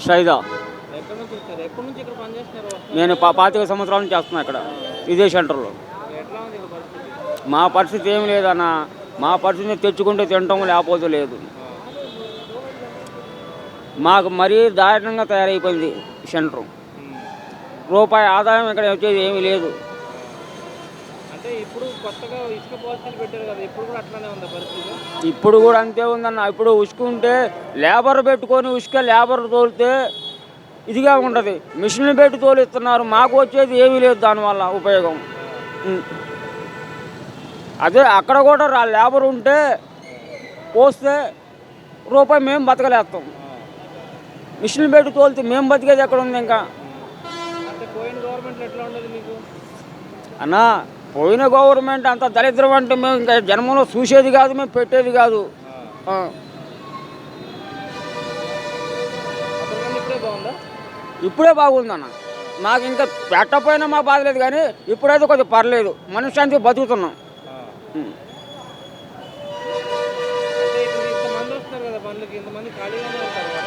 షైదా ఎక్కడి నుంచి వచ్చారు? ఎప్పటి నుంచి ఇక్కడ పనిచేస్తున్నారు? నేను 25 సంవత్సరాల నుంచి చేస్తున్నా ఇక్కడ ఇదే సెంటర్లో. ఎట్లా ఉంది ఇక్కడ పరిస్థితి? మా పరిస్థితి ఏం లేదన్న, మా పరిస్థితిని తెచ్చుకుంటే తినటం లేకపోతే లేదు. మాకు మరీ దారుణంగా తయారైపోయింది ఈ సెంటరు. రూపాయి ఆదాయం ఇక్కడ వచ్చేది ఏమీ లేదు. అంటే ఇప్పుడు కొత్తగా ఇసుక పాలసీలు పెట్టారు కదా, ఇప్పుడు కూడా అట్లానే ఉందా పరిస్థితి? ఇప్పుడు కూడా అంతే ఉందన్న. ఇప్పుడు ఉసుకుంటే లేబర్ పెట్టుకొని ఉసుక లేబర్ తోలితే ఇదిగా ఉంటుంది. మిషన్లు పెట్టి తోలిస్తున్నారు, మాకు వచ్చేది ఏమీ లేదు దానివల్ల ఉపయోగం. అదే అక్కడ కూడా లేబర్ ఉంటే పోస్తే రూపాయి మేము బతకలేస్తాం. మిషన్లు పెట్టి తోలితే మేము బతికేది ఎక్కడ ఉంది ఇంకా? అంటే పోయిన గవర్నమెంట్ ఎట్లా ఉండదు మీకు? అన్నా పోయిన గవర్నమెంట్ అంత దరిద్రం అంటే మేము ఇంకా జన్మలో చూసేది కాదు, మేము పెట్టేది కాదు. అప్పటికన్నా ఇప్పుడే బాగుందా? ఇప్పుడే బాగుందన్న. మాకు ఇంకా పెట్టకపోయినా మా బాధ లేదు, కానీ ఇప్పుడైతే కొద్దిగా పర్లేదు, మనశ్శాంతిగా బతుకుతున్నాం. అంటే ఇప్పుడు ఇంతమంది వస్తారు కదా పనులకి, ఇంతమంది ఖాళీగానే ఉంటారు కదా?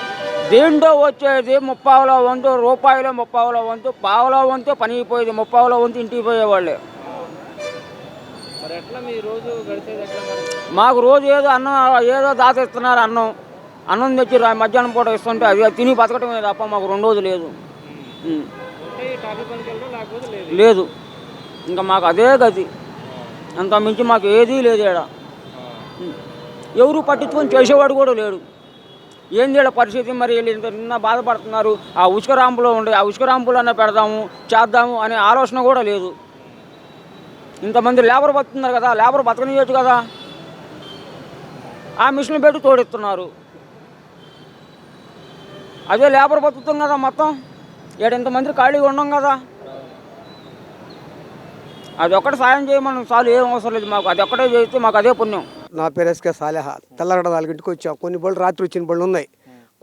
దీంట్లో వచ్చేది 30వ వంతు రూపాయలు, 30వ వంతు, పావుల వంతు పని అయిపోయేది, 30వ వంతు ఇంటికి పోయేవాళ్ళే. మరి ఎట్లా మీ రోజు గడిచేది ఎట్లా మరి? మాకు రోజు ఏదో అన్నం, ఏదో దాచిస్తున్నారు. అన్నం తెచ్చి మధ్యాహ్నం పూట ఇస్తుంటే అది తిని బతకటమే తప్ప మాకు 2 రోజు లేదు. అంటే ఈ టాపీ పనికి వెళ్ళడం లేకపోతే లేదు. లేదు, ఇంకా మాకు అదే గతి. అంత మించి మాకు ఏదీ లేదు ఇక్కడ. ఎవరు పట్టించుకొని చేసేవాడు కూడా లేడు. ఏంది ఇక్కడ పరిస్థితి? మరి వీళ్ళు ఇంత నిన్న బాధపడుతున్నారు. ఆ ఉసుక రాంపులో ఉండే ఆ ఉసుక రాంపులన్నా పెడదాము, చేద్దాము అనే ఆలోచన కూడా లేదు. ఇంతమంది లేబర్ బతుకుతున్నారు కదా, లేబర్ బతకనియచ్చు కదా. ఆ మిషన్లు పెట్టి తోడిస్తున్నారు. అదే లేబర్ బతుకుతుంది కదా మొత్తం. ఇక్కడ ఇంతమంది ఖాళీగా ఉండం కదా. అది ఒక్కటి సాయం చేయమని చాలు, ఏం అవసరం లేదు మాకు. అది ఒక్కటే చేస్తే మాకు అదే పుణ్యం. నా పేరు ఎస్కే సాలేహా. తెల్లగడ 4ంటికి వచ్చాం. కొన్ని బళ్ళు రాత్రి వచ్చిన బళ్ళు ఉన్నాయి.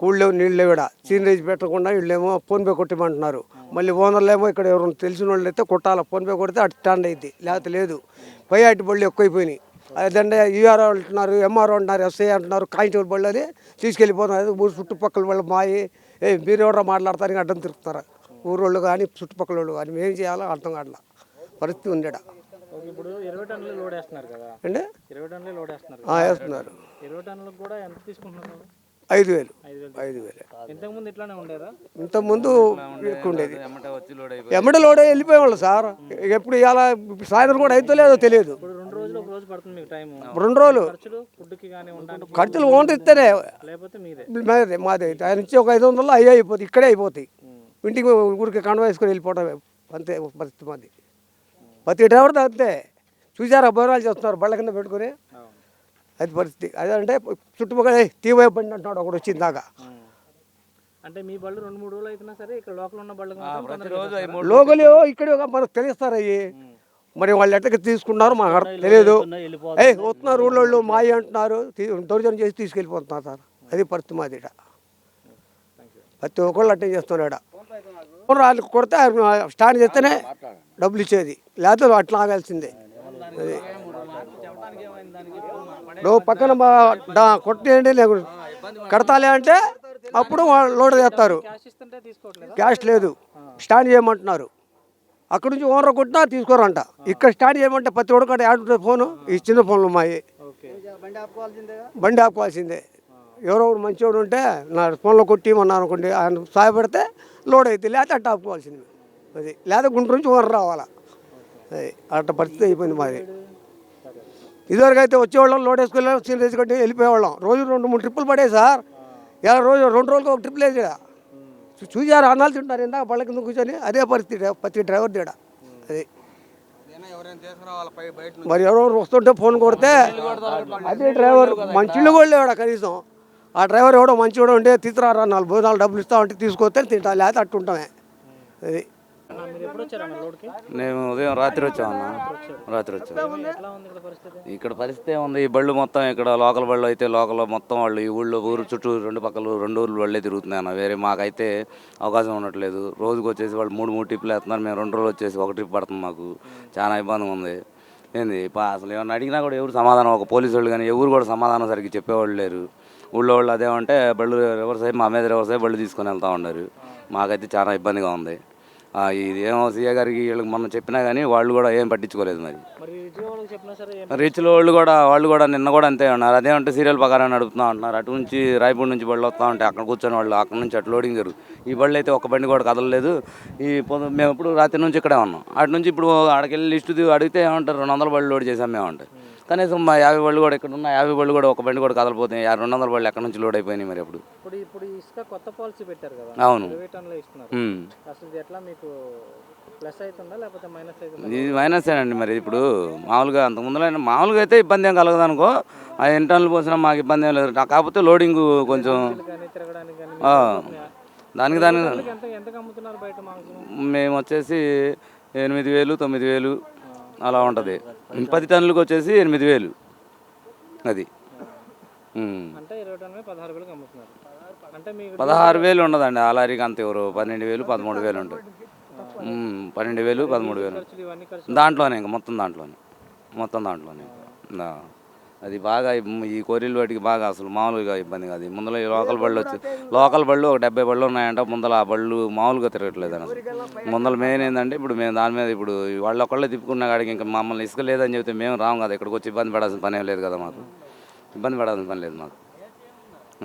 కూళ్ళు లేవు, నీళ్ళు లేవు. ఇక్కడ సీనరేజ్ పెట్టకుండా వీళ్ళేమో ఫోన్పే కొట్టమంటున్నారు. మళ్ళీ ఓనర్లేమో ఇక్కడ ఎవరైనా తెలిసిన వాళ్ళు అయితే కొట్టాలి, ఫోన్పే కొడితే అటు స్టాండ్ అయింది, లేకపోతే లేదు. పై అటు బళ్ళు ఎక్కువైపోయినాయి. అదంటే యూఆర్ఓ అంటున్నారు, ఎంఆర్ఓ అంటున్నారు, ఎస్ఐ అంటున్నారు. కానిస్టేబుల్ బళ్ళు అది తీసుకెళ్ళిపోతున్నారు. ఊరు చుట్టుపక్కల వాళ్ళు మాయి మీరు ఎవరో మాట్లాడతారు, ఇంకా అడ్డం తిరుగుతున్నారు ఊరోళ్ళు కానీ చుట్టుపక్కల వాళ్ళు కానీ. ఏం చేయాలో అర్థం కావట్లా పరిస్థితి ఉంది ఇక్కడ. ఇప్పుడు 20 టన్నులు లోడ్ వేస్తున్నారు కదా అంటే 20 టన్నులు లోడ్ వేస్తున్నారు. వేస్తున్నారు. 20 టన్నులకు కూడా ఎంత తీసుకుంటున్నారు? 5,000. 5,000. ఇంతకుముందు ఇట్లానే ఉండేదా? ఇంతకుముందు ఎక్కువ ఉండేది. ఎమ్మటి లోడ్ వెళ్ళిపోయేవాళ్ళు సార్. ఎప్పుడు ఇవాళ సాయంత్రం కూడా అయితే లేదో తెలియదు. ఇప్పుడు 2 రోజులు, 1 రోజు పడుతుంది మీకు టైం. 2 రోజులు ఖర్చులు ఫుడ్కి కానీ ఉండడానికి ఖర్చులు ఓనర్ ఇస్తేనే, లేకపోతే మీదే? మాదే. ఆయన ఇచ్చి ఒక 500 అయ్యే అయిపోతాయి, ఇక్కడే అయిపోతాయి. ఇంటికి ఊరికి కండ వేసుకొని వెళ్ళిపోవడం అంతే పరిస్థితి మాది. ప్రతి డ్రైవర్తో అంతే. చూసారా బోరాలు చేస్తున్నారు బళ్ళ కింద పెట్టుకుని, అది పరిస్థితి. అదంటే చుట్టుపక్కల తీవై బండి అంటున్నాడు ఒకటి వచ్చింది దాకా. అంటే మీ బళ్ళు 2-3 రోజులు అయినా సరే ఇక్కడ లోకల్ ఉన్న బళ్ళు లోకల్ ఇక్కడ మనకు తెలుస్తారు అయ్యి. మరి వాళ్ళు ఎట్టకి తీసుకున్నారు మాకు తెలియదు. వస్తున్నారు ఊళ్ళో మాయి అంటున్నారు, దౌర్జన్యం చేసి తీసుకెళ్ళిపోతున్నారు సార్. అది పరిస్థితి మాది. ఇక్కడ ప్రతి ఒక్కళ్ళు అట్టేం చేస్తున్నాడు. వాళ్ళు కొడితే స్టాండ్ చేస్తేనే డబ్బులు ఇచ్చేది, లేకపోతే అట్లా ఆగాల్సిందే. అది నువ్వు పక్కన కొట్టేయండి లేకుండా కడతాలే అంటే అప్పుడు వాళ్ళు లోడ్ చేస్తారు. క్యాష్ లేదు, స్టాండ్ చేయమంటున్నారు. అక్కడ నుంచి ఓనర్ కొట్టినా తీసుకోరంట. ఇక్కడ స్టాండ్ చేయమంటే ప్రతి ఒక్కటి యాడ్ ఫోను, ఈ చిన్న ఫోన్లు మాయి బండి ఆపుకోవాల్సిందే. ఎవరో మంచివాడు ఉంటే నా ఫోన్లో కొట్టి ఇవ్వమన్నారు అనుకోండి, ఆయన సహాయపడితే లోడ్ అయితే, లేకపోతే అట్ట ఆపుకోవాల్సింది. అది లేదా గుంటూరు నుంచి ఓనర్ రావాలా. అది అట్ట పరిస్థితి అయిపోయింది మాది. ఇదివరకు అయితే వచ్చేవాళ్ళం, లోడ్ వేసుకెళ్ళి సీనరేజ్ కట్టి వెళ్ళిపోయేవాళ్ళం. రోజు 2-3 ట్రిప్పులు పడే సార్. ఇలా రోజు 2 రోజులకు ఒక ట్రిప్పులు వేసి చూసారు అన్నాలు తింటారు ఇందాక బళ్ళ కింద కూర్చొని. అదే పరిస్థితి ప్రతి డ్రైవర్ తేడా. అది మరి ఎవరెవరు వస్తుంటే ఫోన్ కొడితే అదే డ్రైవర్ మంచిళ్ళు కూడా లేవాడ కనీసం. ఆ డ్రైవర్ ఎవడో మంచివాడు ఉంటే తీసుకురారా 4 భోజనాలు డబ్బులు ఇస్తా ఉంటే తీసుకొస్తే తింటా, లేకపోతే అట్టుంటామే. అది మేము ఉదయం రాత్రి వచ్చామన్న. ఇక్కడ పరిస్థితి ఏముంది? ఈ బళ్ళు మొత్తం ఇక్కడ లోకల్ బళ్ళు అయితే లోకల్ మొత్తం వాళ్ళు ఈ ఊరు చుట్టూ 2 పక్కలు 2 ఊర్లు బళ్ళే తిరుగుతున్నాయి అన్న. వేరే మాకైతే అవకాశం ఉండట్లేదు. రోజుకి వచ్చేసి వాళ్ళు 3 ట్రిప్పులు వేస్తున్నారు. మేము 2 రోజులు వచ్చేసి 1 ట్రిప్ పడుతుంది. మాకు చాలా ఇబ్బందిగా ఉంది. ఏంది అసలు ఏమన్నా అడిగినా కూడా ఎవరు సమాధానం, ఒక పోలీసు వాళ్ళు కానీ ఎవరు కూడా సమాధానం సరిగ్గా చెప్పేవాళ్ళు లేరు. ఊళ్ళో వాళ్ళు అదేమంటే బళ్ళు రివర్స్ అయ్యి మా మీద రివర్స్ అయ్యి బళ్ళు తీసుకొని వెళ్తూ ఉన్నారు. మాకైతే చాలా ఇబ్బందిగా ఉంది. ఇది ఏమో సీఏ గారికి వీళ్ళకి మనం చెప్పినా కానీ వాళ్ళు కూడా ఏం పట్టించుకోలేదు. మరి రీచ్లో వాళ్ళు కూడా నిన్న కూడా అంతే ఉన్నారు. అదేమంటే సీరియల్ ప్రకారం నడుపుతూ ఉంటున్నారు. అటు నుంచి రాయపూడి నుంచి బళ్ళు వస్తూ ఉంటాయి, అక్కడ కూర్చొని వాళ్ళు అక్కడ నుంచి అటు లోడింగ్ జరుగుతుంది. ఈ బళ్ళు అయితే ఒక బండి కూడా కదలలేదు. మేము ఇప్పుడు రాత్రి నుంచి ఇక్కడే ఉన్నాం. అటు నుంచి ఇప్పుడు అక్కడికి వెళ్ళి లిస్టు అడిగితే ఏమంటారు 200 బళ్ళు లోడ్ చేసాం మేమంటే. కనీసం మా 50 బళ్ళు కూడా ఇక్కడ ఉన్న 50 బళ్ళు కూడా ఒక బండి కూడా కదలిపోతాయి. 200 బళ్ళు ఎక్కడి నుంచి లోడ్ అయిపోయినాయి. మరి ఇప్పుడు ఇసుక కొత్త పాలసీ పెట్టారు కదా, అవును, అసలు ఎట్లా మీకు ప్లస్ అవుతుందా లేకపోతే మైనస్ అవుతుందా? ఇది మైనసేనండి. మరి ఇప్పుడు మామూలుగా అంత ముందులో మామూలుగా అయితే ఇబ్బంది ఏం కలగదు అనుకో. ఆ ఇంటర్నల్ పోసినా మాకు ఇబ్బంది ఏం లేదు. కాకపోతే లోడింగ్ కొంచెం దానికి ఎంతకు అమ్ముతున్నారు బయట? మేము వచ్చేసి 8,000 9,000 అలా ఉంటుంది. 10 టన్నులకు వచ్చేసి 8,000. అది అంటే 20 టన్నులు 16,000 అమ్ముతున్నారు. అంటే 16,000 ఉండదండి. ఆ లారీకి అంత ఎవరు 12,000 13,000 ఉంటుంది. 12,000 13,000 దాంట్లోనే, ఇంకా మొత్తం దాంట్లోనే. అది బాగా ఈ కోరీలు వాటికి బాగా అసలు మామూలుగా ఇబ్బంది కాదు. ముందర ఈ లోకల్ బళ్ళు ఒక 70 బళ్ళు ఉన్నాయంట. ముందర ఆ బళ్ళు మామూలుగా తిరగట్లేదు అని అసలు. ముందర మెయిన్ ఏంటంటే ఇప్పుడు మేము దాని మీద ఇప్పుడు వాళ్ళు ఒకళ్ళే తిప్పుకున్న కాడికి ఇంకా మమ్మల్ని ఇసుక లేదని చెబితే మేము రాము కదా. ఇక్కడికి వచ్చి ఇబ్బంది పడాల్సిన పని ఏం లేదు కదా. మాకు ఇబ్బంది పడాల్సిన పని లేదు మాకు.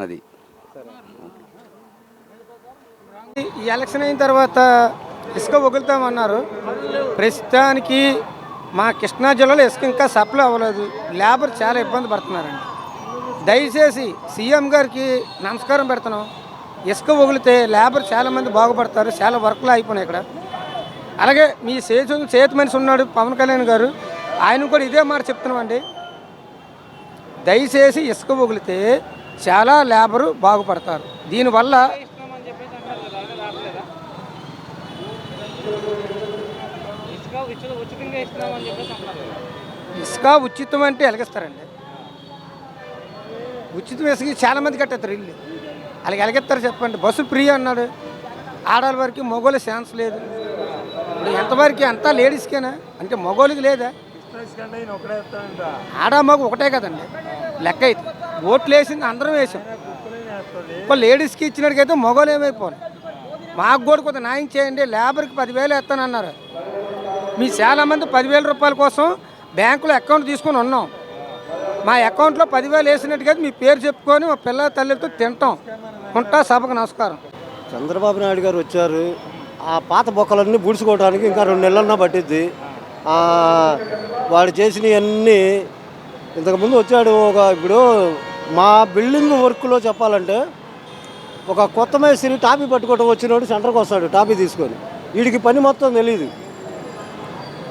అది ఈ ఎలక్షన్ అయిన తర్వాత ఇసుక వదులుతామన్నారు. ప్రస్తుతానికి మా కృష్ణా జిల్లాలో ఇసుక ఇంకా సప్లై అవ్వలేదు. లేబర్ చాలా ఇబ్బంది పడుతున్నారండి. దయచేసి సీఎం గారికి నమస్కారం పెడుతున్నాం. ఇసుక వదిలితే లేబర్ చాలామంది బాగుపడతారు. చాలా వర్క్లు అయిపోయినాయి ఇక్కడ. అలాగే మీ చేతి మనిషి ఉన్నాడు పవన్ కళ్యాణ్ గారు, ఆయన కూడా ఇదే మాట చెప్తున్నామండి. దయచేసి ఇసుక వదిలితే చాలా లేబరు బాగుపడతారు. దీనివల్ల ఇసుక ఉచితం అంటే ఎలగిస్తారండి. ఉచితం ఇసుక చాలామంది కట్టేస్తారు ఇల్లు. అలాగే ఎలగెత్తారు చెప్పండి. బస్సు ఫ్రీ అన్నాడు. ఆడవాళ్ళ వరకు మగవాళ్ళ ఛాన్స్ లేదు. ఇప్పుడు ఎంతవరకు అంతా లేడీస్కేనా అంటే మగవాళ్ళకి లేదా? ఆడ మగ ఒకటే కదండి లెక్క. అయితే ఓట్లు వేసింది అందరం వేసాం. ఇప్పుడు లేడీస్కి ఇచ్చినట్టుకైతే మగవాళ్ళు ఏమైపోవాలి. మాకు కూడా కొంత న్యాయం చేయండి. లేబర్కి 10,000 వేస్తానన్నారు. మీ చాలామంది 10,000 రూపాయల కోసం బ్యాంకులో అకౌంట్ తీసుకొని ఉన్నాం. మా అకౌంట్లో 10,000 వేసినట్టుగా మీ పేరు చెప్పుకొని మా పిల్లల తల్లితో తింటాం. ఉంటా. సభకు నమస్కారం. చంద్రబాబు నాయుడు గారు వచ్చారు. ఆ పాత బొక్కలన్నీ బూడ్చుకోవడానికి ఇంకా 2 నెలలన్నా పట్టిద్ది. వాడు చేసినవన్నీ ఇంతకుముందు వచ్చాడు. ఇప్పుడు మా బిల్డింగ్ వర్క్లో చెప్పాలంటే ఒక కొత్త మేస్త్రి టాపీ పట్టుకోవటం వచ్చినోడు సెంటర్కి వస్తాడు టాపీ తీసుకొని. వీడికి పని మొత్తం తెలియదు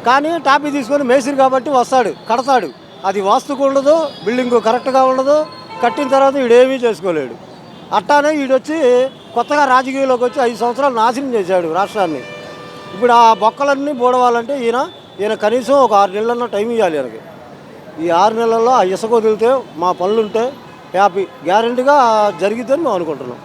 కానీ టాపీ తీసుకొని మేస్త్రి కాబట్టి వస్తాడు, కడతాడు. అది వాస్తుకు ఉండదు, బిల్డింగ్ కరెక్ట్గా ఉండదు. కట్టిన తర్వాత వీడేమీ చేసుకోలేడు. అట్టానే వీడొచ్చి కొత్తగా రాజకీయాల్లోకి వచ్చి 5 సంవత్సరాలు నాశనం చేశాడు రాష్ట్రాన్ని. ఇప్పుడు ఆ బొక్కలన్నీ బోడవాలంటే ఈయన కనీసం ఒక 6 నెలలన్నా టైం ఇవ్వాలి. ఆయనకి ఈ 6 నెలల్లో ఆ ఇసుక వదిలితే మా పనులుంటే హ్యాపీ గ్యారెంటీగా జరిగిద్దని మేము అనుకుంటున్నాం.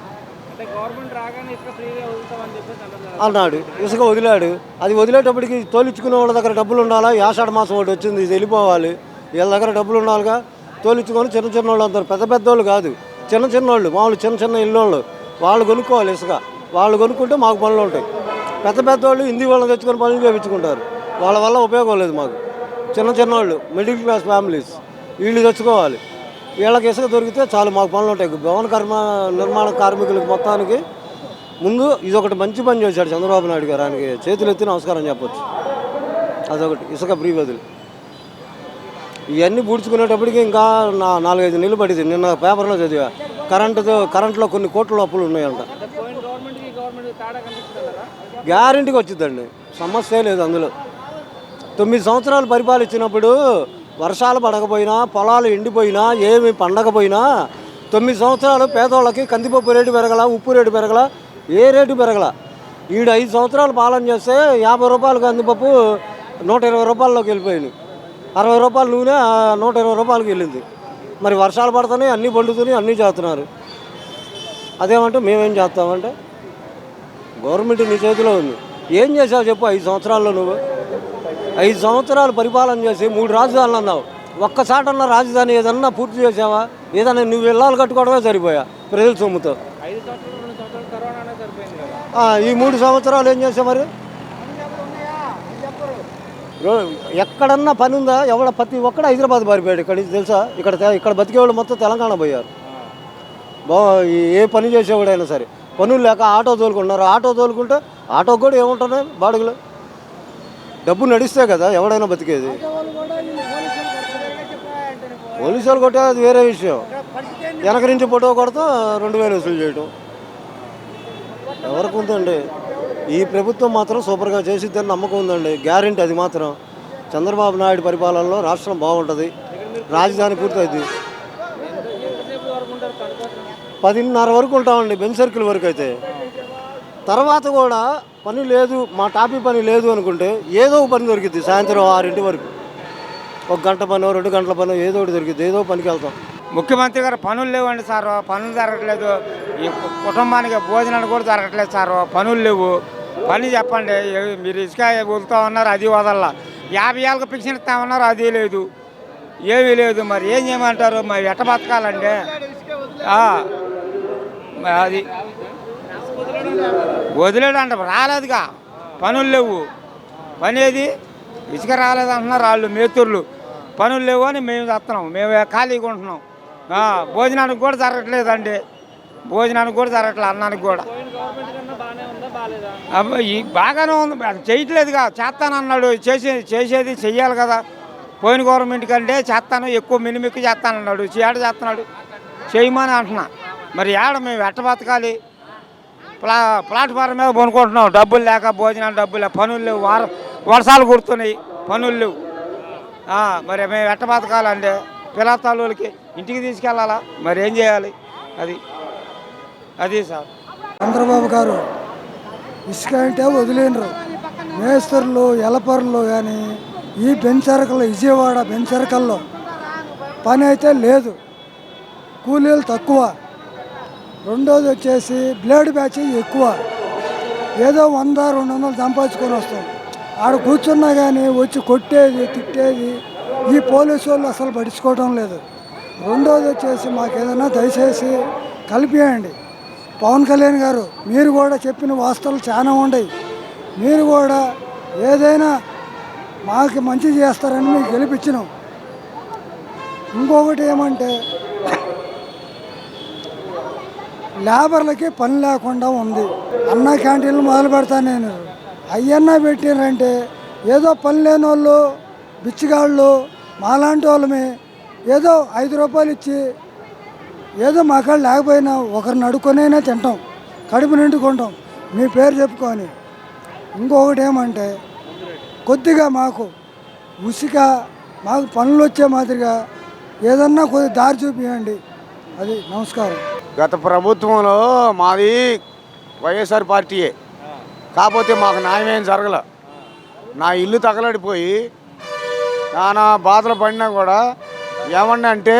అన్నాడు. ఇసుక వదిలాడు. అది వదిలేటప్పటికి తోలించుకునే వాళ్ళ దగ్గర డబ్బులు ఉండాలా. ఆషాఢ మాసం ఒకటి వచ్చింది, ఇది వెళ్ళిపోవాలి. వీళ్ళ దగ్గర డబ్బులు ఉండాలిగా. తోలించుకొని చిన్న వాళ్ళు అందరు, పెద్ద వాళ్ళు కాదు, చిన్న వాళ్ళు, మామూలు చిన్న ఇల్లు వాళ్ళు కొనుక్కోవాలి ఇసుక. వాళ్ళు కొనుక్కుంటే మాకు పనులు ఉంటాయి. పెద్ద వాళ్ళు హిందీ వాళ్ళని తెచ్చుకొని పనులు చేయించుకుంటారు. వాళ్ళ వల్ల ఉపయోగం లేదు మాకు. చిన్న వాళ్ళు మిడిల్ క్లాస్ ఫ్యామిలీస్ వీళ్ళు తెచ్చుకోవాలి. వీళ్ళకి ఇసుక దొరికితే చాలు మాకు పనులు ఉంటాయి. భవన నిర్మాణ కార్మికులకు మొత్తానికి ముందు ఇదొకటి మంచి పని చేశాడు చంద్రబాబు నాయుడు గారు. ఆయనకి చేతులు ఎత్తి నమస్కారం చెప్పొచ్చు. అదొకటి ఇసుక ఫ్రీ బదులు. ఇవన్నీ పూడ్చుకునేటప్పటికి ఇంకా 4-5 నెలలు పడింది. నిన్న పేపర్లో చదివా కరెంట్లో కొన్ని కోట్ల అప్పులు ఉన్నాయంట. గ్యారెంటీగా వచ్చిందండి, సమస్య లేదు అందులో. 9 సంవత్సరాలు పరిపాలించినప్పుడు వర్షాలు పడకపోయినా, పొలాలు ఎండిపోయినా, ఏమి పండకపోయినా 9 సంవత్సరాలు పేదవాళ్ళకి కందిపప్పు రేటు పెరగల, ఉప్పు రేటు పెరగల, ఏ రేటు పెరగల. ఈడు 5 సంవత్సరాలు పాలన చేస్తే 50 రూపాయలు కందిపప్పు 120 రూపాయల్లోకి వెళ్ళిపోయింది. 60 రూపాయలు నూనె 120 రూపాయలకి వెళ్ళింది. మరి వర్షాలు పడుతున్నాయి, అన్నీ పండుతున్నాయి, అన్నీ చేస్తున్నారు. అదేమంటే మేమేం చేస్తామంటే గవర్నమెంట్ నీ చేతిలో ఉంది. ఏం చేసావు చెప్పు 5 సంవత్సరాల్లో? నువ్వు 5 సంవత్సరాలు పరిపాలన చేసి 3 రాజధానులు అన్నావు. ఒక్కసాటన్నా రాజధాని ఏదన్నా పూర్తి చేసావా? ఏదన్నా నువ్వు ఇళ్ళాలు కట్టుకోవడమే సరిపోయా ప్రజల సొమ్ముతో. 5 సంవత్సరాలు 2 సంవత్సరాలు కరోనానే సరిపోయింది కదా. ఈ 3 సంవత్సరాలు ఏం చేసా మరి? ఎక్కడన్నా పని ఉందా? ప్రతి ఒక్కడు హైదరాబాద్ పారిపోయాడు. ఇక్కడ తెలుసా? ఇక్కడ బతికేవాళ్ళు మొత్తం తెలంగాణ పోయారు. ఏ పని చేసేవాడైనా సరే పనులు లేక ఆటో తోలుకుంటున్నారు. ఆటో తోలుకుంటే ఆటోకి కూడా ఏముంటున్నాయి బాడుగులు? డబ్బు నడిస్తే కదా ఎవడైనా బతికేది. పోలీసులు కొట్టే అది వేరే విషయం. వెనక నుంచి ఫోటో కొడతా 2000 వసూలు చేయటం ఎవరికి ఉందండి? ఈ ప్రభుత్వం మాత్రం సూపర్గా చేసిద్దని నమ్మకం ఉందండి. గ్యారెంటీ అది మాత్రం. చంద్రబాబు నాయుడు పరిపాలనలో రాష్ట్రం బాగుంటుంది. రాజధాని పూర్తయింది. 10:30 వరకు ఉంటామండి, బెంచ్ సర్కిల్ వరకు. అయితే తర్వాత కూడా పని లేదు, మా టాపీ పని లేదు అనుకుంటే ఏదో పని దొరికిద్ది. సాయంత్రం 6 వరకు 1 గంట పని, 2 గంటల పని ఏదో ఒకటి దొరికిద్ది. ఏదో పనికి వెళ్తాం. ముఖ్యమంత్రి గారు పనులు లేవండి సార్. పనులు జరగట్లేదు. ఈ కుటుంబానికి భోజనాలు కూడా జరగట్లేదు సార్. పనులు లేవు. పని చెప్పండి. మీరు ఇసుక వదులుతా ఉన్నారు, అది వదల్లా. 50 ఏళ్ళకి పింఛన్ ఇస్తామన్నారు, అది లేదు, ఏమీ లేదు. మరి ఏం చేయమంటారు? మరి ఎట్ట బతకాలండి? అది వదిలేడంట. రాలేదుగా, పనులు లేవు. పని ఏది? ఇసుక రాలేదంటున్నారు వాళ్ళు మేతూర్లు. పనులు లేవు అని మేము చేస్తున్నాం. మేము ఖాళీగా ఉంటున్నాం. భోజనానికి కూడా జరగట్లేదండి. భోజనానికి కూడా జరగట్లేదు, అన్నానికి కూడా. బాగానే ఉంది, చేయట్లేదుగా. చేస్తానన్నాడు. చేసేది చెయ్యాలి కదా. పోయిన గవర్నమెంట్ కంటే చేస్తాను, ఎక్కువ మినిమిక్కు చేస్తానన్నాడు. చేస్తున్నాడు, చేయమని అంటున్నా. మరి మేము ఎట్ట బతకాలి? ప్లాట్ఫారం మీద కొనుక్కుంటున్నాం. డబ్బులు లేక, భోజనాలు డబ్బులు లేక, పనులు లేవు. వర్షాలు కుడుతున్నాయి, పనులు లేవు. మరి మేము ఎట్ట బతకాలంటే పిల్లతాళ్ళకి ఇంటికి తీసుకెళ్ళాలా? మరి ఏం చేయాలి? అది సార్. చంద్రబాబు గారు ఇసుక అంటే వదిలేనరు. మేస్తర్లు, ఎలపర్లు కానీ ఈ బెంచరకల్లో, విజయవాడ బెంచరకల్లో పని అయితే లేదు. కూలీలు తక్కువ. రెండోది వచ్చేసి బ్లేడ్ బ్యాచ్ ఎక్కువ. ఏదో 100-200 సంపాదించుకొని వస్తాం. ఆడ కూర్చున్నా కానీ వచ్చి కొట్టేది, తిట్టేది ఈ పోలీసు వాళ్ళు అసలు పట్టించుకోవడం లేదు. రెండోది వచ్చేసి మాకు ఏదైనా దయచేసి కలిపియండి. పవన్ కళ్యాణ్ గారు, మీరు కూడా చెప్పిన వాస్తవాలు చాలా ఉన్నాయి. మీరు కూడా ఏదైనా మాకు మంచి చేస్తారని మీకు గెలిపించినాం. ఇంకొకటి ఏమంటే లేబర్లకి పని లేకుండా ఉంది. అన్న క్యాంటీన్లు మొదలు పెడతాను నేను. అయ్యన్నా పెట్టినారంటే ఏదో పని లేని వాళ్ళు, బిచ్చిగాళ్ళు, మాలాంటి వాళ్ళమే ఏదో 5 రూపాయలు ఇచ్చి ఏదో మా కాడ లేకపోయినా ఒకరిని అడుక్కొనైనా తింటాం, కడుపు నిండుకుంటాం మీ పేరు చెప్పుకొని. ఇంకొకటి ఏమంటే కొద్దిగా మాకు ఉసిక, మాకు పనులు వచ్చే మాదిరిగా ఏదన్నా కొద్ది దారి చూపించండి. అది నమస్కారం. గత ప్రభుత్వంలో మాది వైఎస్ఆర్ పార్టీయే, కాకపోతే మాకు న్యాయమేం జరగల. నా ఇల్లు తగలడిపోయి నానా బాధలు పడినా కూడా ఏమన్నా అంటే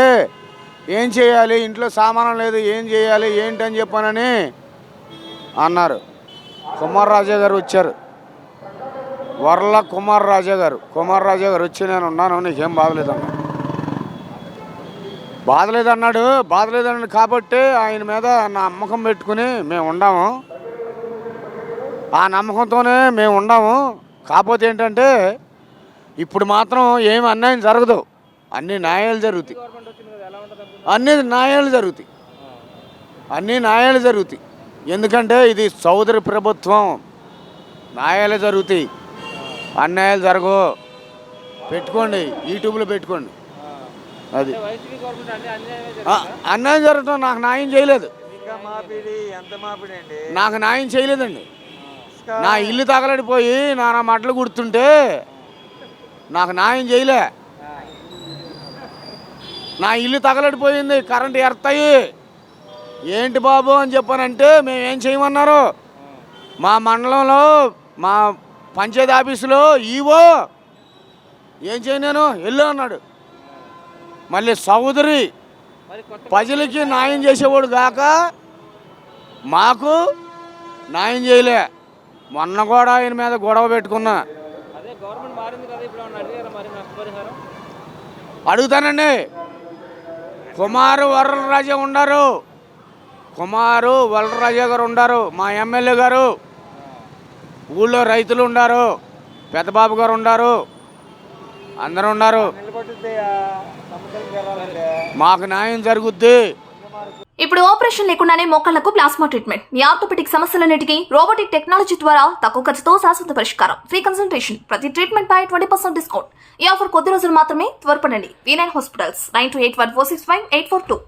ఏం చేయాలి, ఇంట్లో సామానం లేదు, ఏం చేయాలి ఏంటని చెప్పానని అన్నారు. కుమార్ రాజా గారు వచ్చారు, వర్ల కుమార్ రాజా గారు వచ్చి నేను ఉన్నాను, నీకేం బాధలేదన్నా. బాధలేదన్నాడు కాబట్టి ఆయన మీద నా నమ్మకం పెట్టుకుని మేము ఉన్నాము. ఆ నమ్మకంతోనే మేము ఉన్నాము. కాకపోతే ఏంటంటే ఇప్పుడు మాత్రం ఏమి అన్యాయం జరగదు, అన్ని న్యాయాలు జరుగుతాయి. అన్ని న్యాయాలు జరుగుతాయి. ఎందుకంటే ఇది చౌదరి ప్రభుత్వం. న్యాయాలు జరుగుతాయి, అన్యాయాలు జరగవు. పెట్టుకోండి, యూట్యూబ్లో పెట్టుకోండి. అది అన్యాయం జరగటం. నాకు న్యాయం చేయలేదు, నాకు న్యాయం చేయలేదండి. నా ఇల్లు తగలడిపోయి నానా మట్టలు కుడుతుంటే నాకు న్యాయం చేయలే. నా ఇల్లు తగలడిపోయింది, కరెంటు ఎడతాయి. ఏంటి బాబు అని చెప్పానంటే మేమేం చేయమన్నారు. మా మండలంలో మా పంచాయతీ ఆఫీసులో ఈవో ఏం చేయను వెళ్ళు అన్నాడు. మళ్ళీ చౌదరి ప్రజలకి న్యాయం చేసేవాడు కాక మాకు న్యాయం చేయలే. మొన్న కూడా ఆయన మీద గొడవ పెట్టుకున్నా. అడుగుతానండి. కుమారు వరలరాజే ఉండారు, కుమారు వరలరాజే గారు ఉండారు, మా ఎమ్మెల్యే గారు, ఊళ్ళో రైతులు ఉండారు, పెద్దబాబు గారు ఉండారు, అందరూ ఉన్నారు. మాకు న్యాయం జరుగుద్ది. ఇప్పుడు ఆపరేషన్ లేకుండానే మోకాళ్లకు ప్లాస్మా ట్రీట్మెంట్. మీ ఆర్థోపెటిక్ సమస్యలన్నిటికీ రోబోటిక్ టెక్నాలజీ ద్వారా తక్కువ ఖర్చుతో శాశ్వత పరిష్కారం. Free consultation. ప్రతి ట్రీట్మెంట్ పై 20% డిస్కౌంట్. ఈ ఆఫర్ కొద్ది రోజులు మాత్రమే. త్వరపడండి. V9 hospitals 9281465842.